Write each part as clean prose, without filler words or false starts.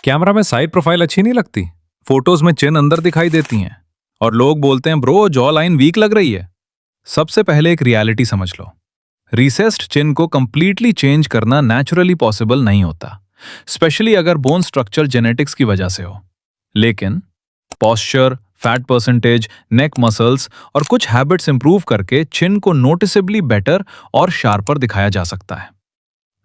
Camera में side profile अच्छी नहीं लगती। फोटोज में चिन अंदर दिखाई देती हैं और लोग बोलते हैं ब्रो जॉ लाइन वीक लग रही है। सबसे पहले एक रियलिटी समझ लो। रिसेस्ड चिन को कंप्लीटली चेंज करना नेचुरली पॉसिबल नहीं होता, स्पेशली अगर बोन स्ट्रक्चर जेनेटिक्स की वजह से हो। लेकिन पॉस्चर, फैट परसेंटेज, नेक मसल्स और कुछ हैबिट्स इंप्रूव करके चिन को नोटिसेबली बेटर और शार्पर दिखाया जा सकता है।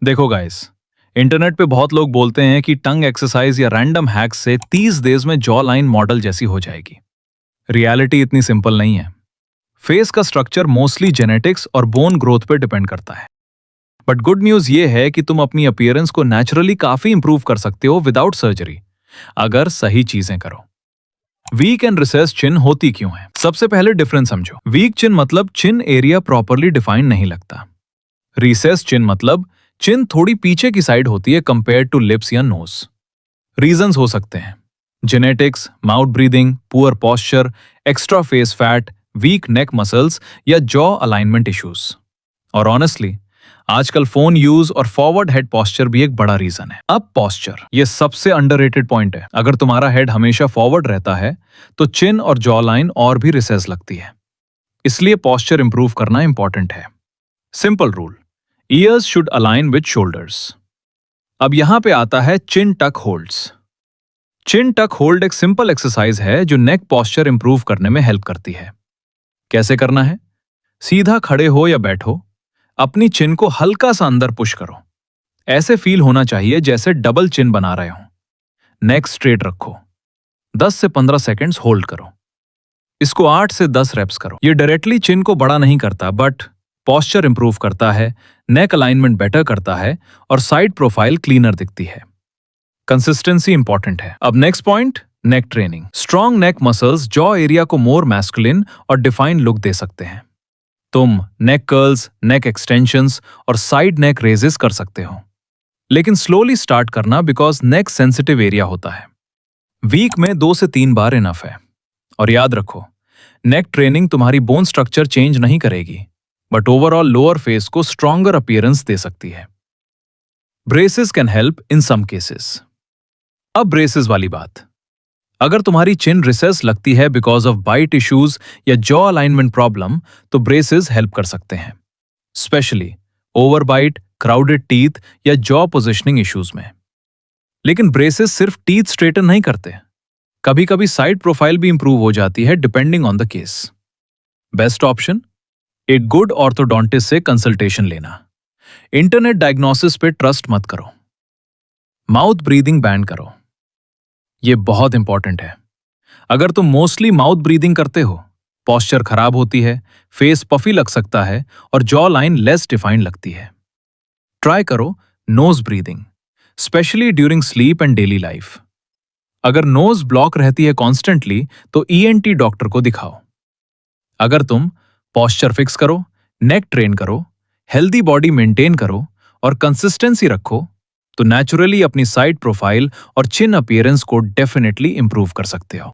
देखो गाइस, इंटरनेट पे बहुत लोग बोलते हैं कि टंग एक्सरसाइज या रैंडम हैक्स से 30 डेज में जॉ लाइन मॉडल जैसी हो जाएगी। रियलिटी इतनी सिंपल नहीं है। फेस का स्ट्रक्चर मोस्टली जेनेटिक्स और बोन ग्रोथ पे डिपेंड करता है। बट गुड न्यूज ये है कि तुम अपनी अपीयरेंस को नेचुरली काफी इंप्रूव कर सकते हो विदाउट सर्जरी, अगर सही चीजें करो। वीक एंड रिसेस्ड चिन होती क्यों है? सबसे पहले डिफरेंस समझो। वीक चिन मतलब चिन एरिया प्रॉपरली डिफाइंड नहीं लगता। रिसेस्ड चिन मतलब चिन थोड़ी पीछे की साइड होती है कंपेयर टू लिप्स या नोज। रीजंस हो सकते हैं genetics, mouth breathing, poor posture, extra face fat, weak neck muscles या जॉ अलाइनमेंट इश्यूज। और ऑनेस्टली आजकल फोन यूज और फॉरवर्ड हेड पॉस्चर भी एक बड़ा रीजन है। अब पॉस्चर, ये सबसे अंडररेटेड पॉइंट है। अगर तुम्हारा हेड हमेशा फॉरवर्ड रहता है तो चिन और जॉ लाइन और भी रिसेस लगती है। इसलिए पॉस्चर इंप्रूव करना इंपॉर्टेंट है। Simple rule, years should align with shoulders. अब यहां पे आता है चिन टक होल्ड्स। चिन टक होल्ड एक सिंपल एक्सरसाइज है जो नेक पॉस्चर इंप्रूव करने में हेल्प करती है। कैसे करना है? सीधा खड़े हो या बैठो, अपनी चिन को हल्का सा अंदर पुश करो। ऐसे फील होना चाहिए जैसे डबल चिन बना रहे हो। नेक स्ट्रेट रखो। 10 से 15 सेकंड्स होल्ड करो। इसको 8 से 10 रेप्स करो। ये डायरेक्टली चिन को बड़ा नहीं करता, बट पॉस्चर इंप्रूव करता है, नेक अलाइनमेंट बेटर करता है और साइड प्रोफाइल क्लीनर दिखती है। कंसिस्टेंसी इंपॉर्टेंट है। अब नेक्स्ट पॉइंट, नेक ट्रेनिंग। स्ट्रॉन्ग नेक मसल्स जॉ एरिया को मोर मैस्कुलिन और डिफाइंड लुक दे सकते हैं। तुम नेक कर्ल्स, नेक एक्सटेंशंस और साइड नेक रेजेस कर सकते हो, लेकिन स्लोली स्टार्ट करना बिकॉज नेक सेंसिटिव एरिया होता है। वीक में 2 से 3 बार इनफ है। और याद रखो, नेक ट्रेनिंग तुम्हारी बोन स्ट्रक्चर चेंज नहीं करेगी, बट ओवरऑल लोअर फेस को स्ट्रॉन्गर अपीयरेंस दे सकती है। Braces can help in some cases. अब ब्रेसेस वाली बात, अगर तुम्हारी चिन रिसेस लगती है बिकॉज ऑफ बाइट इश्यूज या जॉ अलाइनमेंट प्रॉब्लम, तो ब्रेसेस हेल्प कर सकते हैं, specially over bite, crowded teeth या जॉ पोजिशनिंग इश्यूज में। लेकिन ब्रेसेस सिर्फ टीथ स्ट्रेटन नहीं करते, कभी कभी साइड प्रोफाइल भी इंप्रूव हो जाती है depending on the case. Best option, एक गुड ऑर्थोडोंटिस्ट से कंसल्टेशन लेना। इंटरनेट डायग्नोसिस पे ट्रस्ट मत करो। माउथ ब्रीदिंग बैन करो, ये बहुत इंपॉर्टेंट है। अगर तुम मोस्टली माउथ ब्रीदिंग करते हो, पॉस्चर खराब होती है, फेस पफी लग सकता है और जॉ लाइन लेस डिफाइंड लगती है। ट्राई करो nose breathing, specially during sleep and daily life. अगर नोज ब्लॉक रहती है कॉन्स्टेंटली तो ईएनटी डॉक्टर को दिखाओ। अगर तुम पॉस्चर फिक्स करो, नेक ट्रेन करो, हेल्दी बॉडी मेंटेन करो और कंसिस्टेंसी रखो, तो नेचुरली अपनी साइड प्रोफाइल और चिन अपीयरेंस को डेफिनेटली इंप्रूव कर सकते हो।